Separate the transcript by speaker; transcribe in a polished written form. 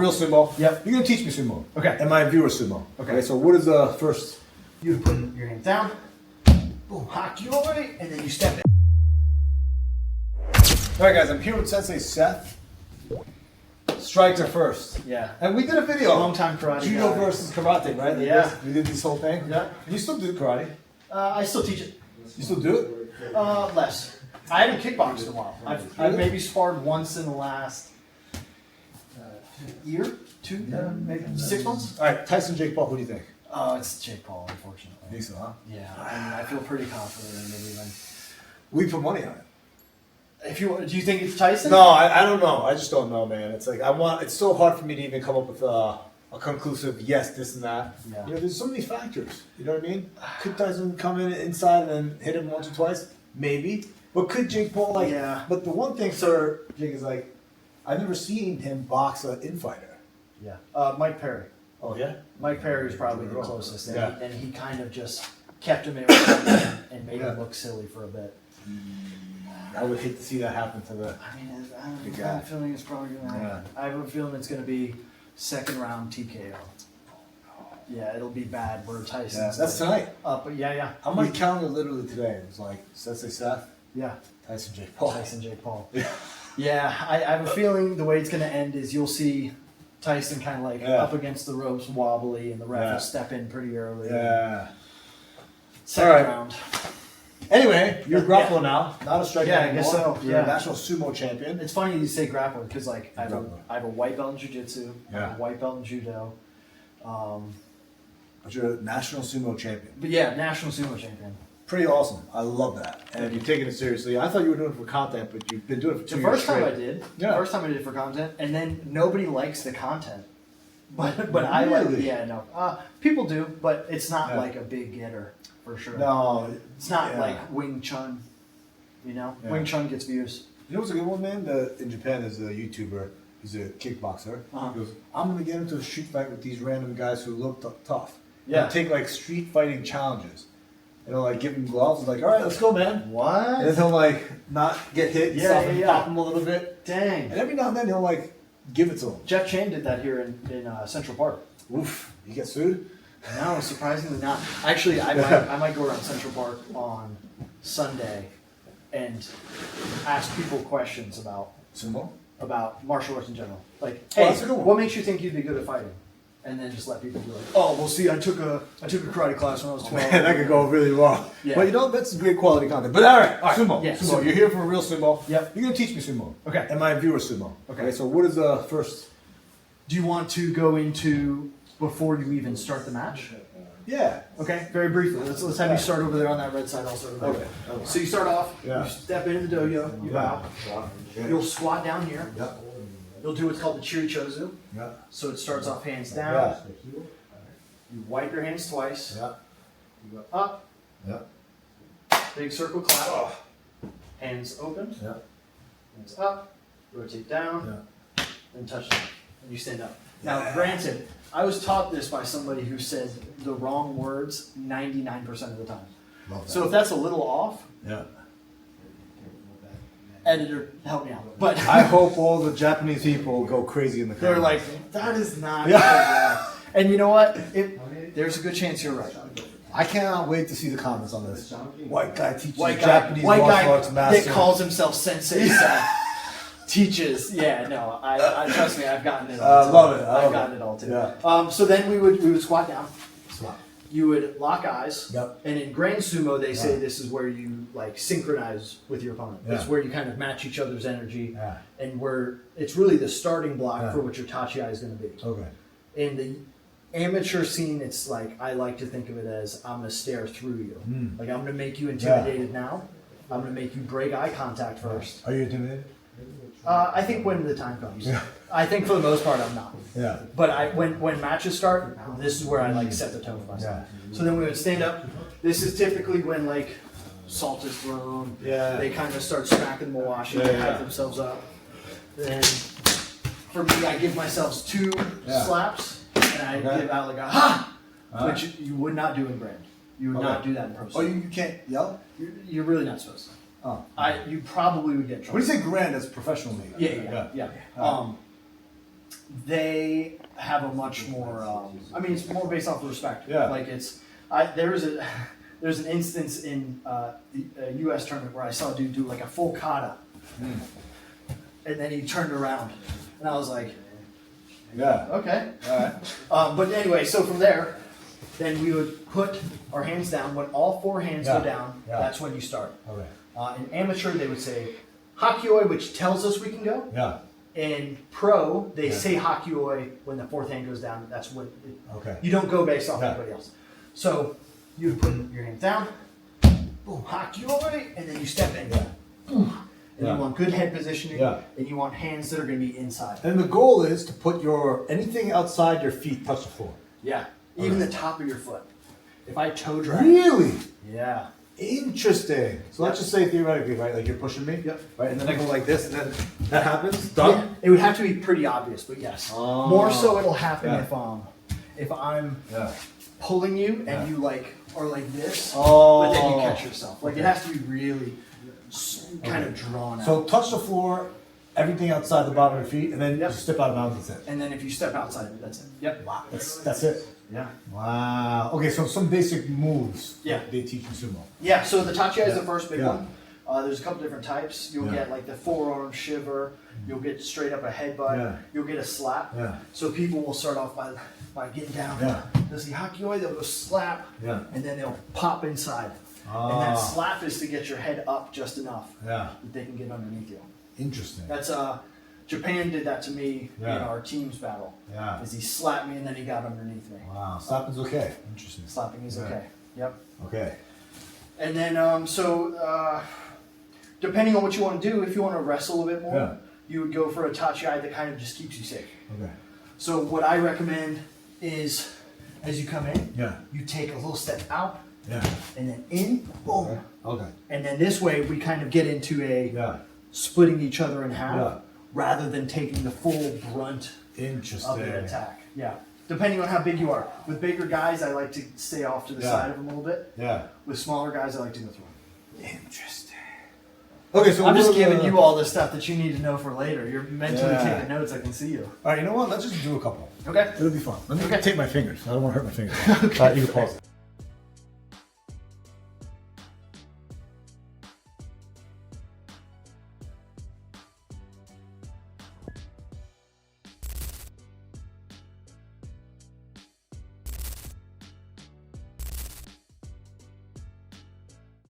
Speaker 1: Real sumo.
Speaker 2: Yep.
Speaker 1: You're gonna teach me sumo.
Speaker 2: Okay.
Speaker 1: And my viewer sumo.
Speaker 2: Okay.
Speaker 1: So what is the first?
Speaker 2: You put your hands down, boom, hock you away, and then you step in.
Speaker 1: All right, guys. I'm here with Sensei Seth. Strikes are first.
Speaker 2: Yeah.
Speaker 1: And we did a video.
Speaker 2: Long time karate
Speaker 1: Judo
Speaker 2: guy.
Speaker 1: versus karate, right? Like
Speaker 2: Yeah.
Speaker 1: this. We did this whole thing.
Speaker 2: Yeah.
Speaker 1: You still do karate?
Speaker 2: I still teach it.
Speaker 1: You still do it?
Speaker 2: Less. I haven't kickboxed in a while. I've maybe sparred once in the last year, two, maybe 6 months.
Speaker 1: All right. Tyson, Jake Paul. Who do you think?
Speaker 2: Oh, it's Jake Paul, unfortunately.
Speaker 1: Think so, huh?
Speaker 2: Yeah, I mean, I feel pretty confident in it even.
Speaker 1: We put money on it.
Speaker 2: If you do, you think it's Tyson?
Speaker 1: No, I don't know. I just don't know, man. It's like it's so hard for me to even come up with a conclusive yes, this and that.
Speaker 2: Yeah.
Speaker 1: You know, there's so many factors. You know what I mean? Could Tyson come in inside and hit him once or twice? Maybe. But could Jake Paul
Speaker 2: Yeah.
Speaker 1: But the one thing, sir, Jake, is like I've never seen him box an infighter.
Speaker 2: Yeah. Mike Perry.
Speaker 1: Oh yeah.
Speaker 2: Mike Perry was probably the closest, and,
Speaker 1: Yeah.
Speaker 2: he kind of just kept him in and made him look silly for a bit.
Speaker 1: I would hate to see that happen to the.
Speaker 2: I mean, I
Speaker 1: Good
Speaker 2: have
Speaker 1: guy.
Speaker 2: a feeling it's probably going to happen. I have a feeling it's going to be second round TKO. Yeah, it'll be bad where Tyson's
Speaker 1: Yeah, that's tonight.
Speaker 2: But yeah.
Speaker 1: On my calendar, literally today, it was like Sensei Seth,
Speaker 2: Yeah.
Speaker 1: Tyson, Jake Paul.
Speaker 2: Tyson, Jake Paul.
Speaker 1: Yeah.
Speaker 2: Yeah, I have a feeling the way it's going to end is you'll see Tyson kind of like up against the ropes wobbly, and the ref will step in pretty early.
Speaker 1: Yeah.
Speaker 2: Second
Speaker 1: All right.
Speaker 2: round.
Speaker 1: Anyway, you're grappler now, not a striker
Speaker 2: Yeah, I
Speaker 1: anymore.
Speaker 2: guess so.
Speaker 1: You're
Speaker 2: Yeah.
Speaker 1: a national sumo champion.
Speaker 2: It's funny you say grappler because like I have
Speaker 1: Grappler.
Speaker 2: a white belt in jiu-jitsu, I have
Speaker 1: Yeah.
Speaker 2: a white belt in judo.
Speaker 1: But you're a national sumo champion.
Speaker 2: But yeah, national sumo champion.
Speaker 1: Pretty awesome. I love that. And you're taking it seriously. I thought you were doing it for content, but you've been doing it for 2
Speaker 2: The
Speaker 1: years
Speaker 2: first time I
Speaker 1: straight.
Speaker 2: did,
Speaker 1: Yeah.
Speaker 2: first time I did it for content, and then nobody likes the content. But I like,
Speaker 1: Really?
Speaker 2: yeah, no. People do, but it's not
Speaker 1: Yeah.
Speaker 2: like a big getter for sure.
Speaker 1: No.
Speaker 2: It's not
Speaker 1: yeah.
Speaker 2: like Wing Chun, you know?
Speaker 1: Yeah.
Speaker 2: Wing Chun gets views.
Speaker 1: You know what's a good one, man? In Japan, there's a YouTuber. He's a kickboxer.
Speaker 2: Uh-huh.
Speaker 1: He goes, I'm going to get into a street fight with these random guys who look tough.
Speaker 2: Yeah.
Speaker 1: And take like street fighting challenges. And he'll like give him gloves. He's like, all right, let's go, man. And
Speaker 2: What?
Speaker 1: then he'll like not get hit and
Speaker 2: Yeah,
Speaker 1: stuff
Speaker 2: yeah,
Speaker 1: and
Speaker 2: yeah.
Speaker 1: pop him a little bit.
Speaker 2: Dang.
Speaker 1: And every now and then he'll like give it to him.
Speaker 2: Jeff Chan did that here in Central Park.
Speaker 1: Oof. You get sued?
Speaker 2: No, surprisingly not. Actually, I might go around Central Park on Sunday and ask people questions
Speaker 1: Sumo?
Speaker 2: about martial arts in general. Like,
Speaker 1: Oh,
Speaker 2: hey,
Speaker 1: that's a good one.
Speaker 2: what makes you think you'd be good at fighting? And then just let people be like, oh, well, see, I took a karate class when I was 12.
Speaker 1: Man, that could go really wrong.
Speaker 2: Yeah.
Speaker 1: But you know, that's great quality content. But all right, sumo.
Speaker 2: yeah,
Speaker 1: Sumo.
Speaker 2: sumo.
Speaker 1: You're here for a real sumo.
Speaker 2: Yep.
Speaker 1: You're going to teach me sumo.
Speaker 2: Okay.
Speaker 1: And my viewer sumo.
Speaker 2: Okay.
Speaker 1: So what is the first?
Speaker 2: Do you want to go into before you even start the match?
Speaker 1: Yeah.
Speaker 2: Okay, very briefly. Let's have you start over there on that red side. I'll start over there.
Speaker 1: Okay.
Speaker 2: So you start off,
Speaker 1: Yeah.
Speaker 2: you step into the dojo, you bow. You'll squat down here.
Speaker 1: Yeah.
Speaker 2: You'll do what's called the chirichozu.
Speaker 1: Yeah.
Speaker 2: So it starts off hands down.
Speaker 1: Yeah.
Speaker 2: You wipe your hands twice.
Speaker 1: Yeah.
Speaker 2: You go up.
Speaker 1: Yeah.
Speaker 2: Big circle clap. Hands open.
Speaker 1: Yeah.
Speaker 2: Hands up. Rotate down.
Speaker 1: Yeah.
Speaker 2: Then touch down. And you stand up. Now, granted, I was taught this by somebody who said the wrong words 99% of the time.
Speaker 1: Love that.
Speaker 2: So if that's a little off,
Speaker 1: Yeah.
Speaker 2: editor, help me out. But
Speaker 1: I hope all the Japanese people go crazy in the
Speaker 2: they're
Speaker 1: comments.
Speaker 2: like, that is not.
Speaker 1: Yeah.
Speaker 2: And you know what? There's a good chance you're right.
Speaker 1: I cannot wait to see the comments on this. White guy teaches
Speaker 2: Japanese
Speaker 1: Japanese
Speaker 2: white
Speaker 1: martial
Speaker 2: guy
Speaker 1: arts master.
Speaker 2: that calls himself Sensei Seth teaches. Yeah, no, I trust me, I've gotten it all.
Speaker 1: love it.
Speaker 2: I've gotten it all too.
Speaker 1: Yeah.
Speaker 2: So then we would squat down.
Speaker 1: Swap.
Speaker 2: You would lock eyes.
Speaker 1: Yep.
Speaker 2: And in Grand Sumo, they say this is where you like synchronize with your opponent.
Speaker 1: Yeah.
Speaker 2: It's where you kind of match each other's energy,
Speaker 1: Yeah.
Speaker 2: and where it's really the starting block
Speaker 1: Yeah.
Speaker 2: for what your tachi is going to be.
Speaker 1: Okay.
Speaker 2: In the amateur scene, it's like I like to think of it as I'm going to stare through you. Like I'm going to make you intimidated now. I'm going to make you break eye contact first.
Speaker 1: Are you intimidated?
Speaker 2: I think when the time comes.
Speaker 1: Yeah.
Speaker 2: I think for the most part I'm not.
Speaker 1: Yeah.
Speaker 2: But when matches start, this is where I like set the tone for myself.
Speaker 1: Yeah.
Speaker 2: So then we would stand up. This is typically when like salt is thrown.
Speaker 1: Yeah.
Speaker 2: They kind of start smacking the mawashi
Speaker 1: Yeah,
Speaker 2: to
Speaker 1: yeah.
Speaker 2: hype themselves up. Then for me, I give myself 2
Speaker 1: Yeah.
Speaker 2: slaps, and I
Speaker 1: Okay.
Speaker 2: give out like a ha,
Speaker 1: Alright.
Speaker 2: which you would not do in Grand. You would not do that in pro.
Speaker 1: Oh, you can't yell?
Speaker 2: You're really not supposed to.
Speaker 1: Oh.
Speaker 2: You probably would get in trouble.
Speaker 1: When you say grand, that's professional league.
Speaker 2: Yeah. they have a much more. I mean, it's more based off of respect.
Speaker 1: Yeah.
Speaker 2: Like there's an instance in the U.S. tournament where I saw a dude do like a full kata, and then he turned around, and I was like,
Speaker 1: Yeah.
Speaker 2: okay.
Speaker 1: All right.
Speaker 2: But anyway, so from there, then we would put our hands down. When all four hands go down, that's when you start.
Speaker 1: Okay.
Speaker 2: In amateur, they would say hakioi, which tells us we can go.
Speaker 1: Yeah.
Speaker 2: In pro, they say hakioi when the fourth hand goes down. That's when
Speaker 1: Okay.
Speaker 2: you don't go based off anybody else. So you would put your hands down, boom, hakioi, and then you step in. Boom. And you want good head positioning, and you want hands that are going to be inside.
Speaker 1: And the goal is to put anything outside your feet touch the floor.
Speaker 2: Yeah, even the top of your foot. If I toe drag.
Speaker 1: Really?
Speaker 2: Yeah.
Speaker 1: Interesting. So let's just say theoretically, right? Like you're pushing me.
Speaker 2: Yep.
Speaker 1: Right, and then I go like this, and then that happens. Done.
Speaker 2: Yeah, it would have to be pretty obvious, but yes.
Speaker 1: Oh.
Speaker 2: More so, it'll happen
Speaker 1: Yeah.
Speaker 2: if I'm
Speaker 1: Yeah.
Speaker 2: pulling you and you like are like this,
Speaker 1: Oh.
Speaker 2: but then you catch yourself. Like it has to be really kind of drawn out.
Speaker 1: So touch the floor, everything outside the bottom of your feet, and then you step out of bounds. That's it.
Speaker 2: And then if you step outside, that's it. Yep.
Speaker 1: Wow. That's it.
Speaker 2: Yeah.
Speaker 1: Wow. Okay, so some basic moves.
Speaker 2: Yeah.
Speaker 1: They teach in sumo.
Speaker 2: Yeah. So the tachi is the first big
Speaker 1: Yeah.
Speaker 2: one. There's a couple different types. You'll get like the forearm shiver. You'll get straight up a headbutt.
Speaker 1: Yeah.
Speaker 2: You'll get a slap.
Speaker 1: Yeah.
Speaker 2: So people will start off by getting down.
Speaker 1: Yeah.
Speaker 2: They'll see hakioi, they'll go slap,
Speaker 1: Yeah.
Speaker 2: and then they'll pop inside. And that slap is to get your head up just enough
Speaker 1: Yeah.
Speaker 2: that they can get underneath you.
Speaker 1: Interesting.
Speaker 2: That's Japan did that to me in our teams battle.
Speaker 1: Yeah.
Speaker 2: Is he slapped me and then he got underneath me.
Speaker 1: Wow. Slapping's okay. Interesting.
Speaker 2: Slapping is okay. Yep.
Speaker 1: Okay.
Speaker 2: And then depending on what you want to do, if you want to wrestle a bit more, you would go for a tachi that kind of just keeps you safe.
Speaker 1: Okay.
Speaker 2: So what I recommend is, as you come in,
Speaker 1: Yeah.
Speaker 2: you take a little step out,
Speaker 1: Yeah.
Speaker 2: and then in, boom.
Speaker 1: Okay.
Speaker 2: And then this way we kind of get into
Speaker 1: Yeah.
Speaker 2: splitting each other in half,
Speaker 1: Yeah.
Speaker 2: rather than taking the full brunt
Speaker 1: Interesting.
Speaker 2: of the attack. Yeah. Depending on how big you are. With bigger guys, I like to stay off to the side of them a little bit.
Speaker 1: Yeah.
Speaker 2: With smaller guys, I like to go through them.
Speaker 1: Interesting. Okay, so
Speaker 2: I'm just
Speaker 1: what are
Speaker 2: giving
Speaker 1: the-
Speaker 2: you all this stuff that you need to know for later. You're mentally taking notes. I can see you.
Speaker 1: All right, you know what? Let's just do a couple.
Speaker 2: Okay.
Speaker 1: It'll be fun. Let me
Speaker 2: Okay.
Speaker 1: take my fingers. I don't want to hurt my fingers. Okay. All right, you can pause it.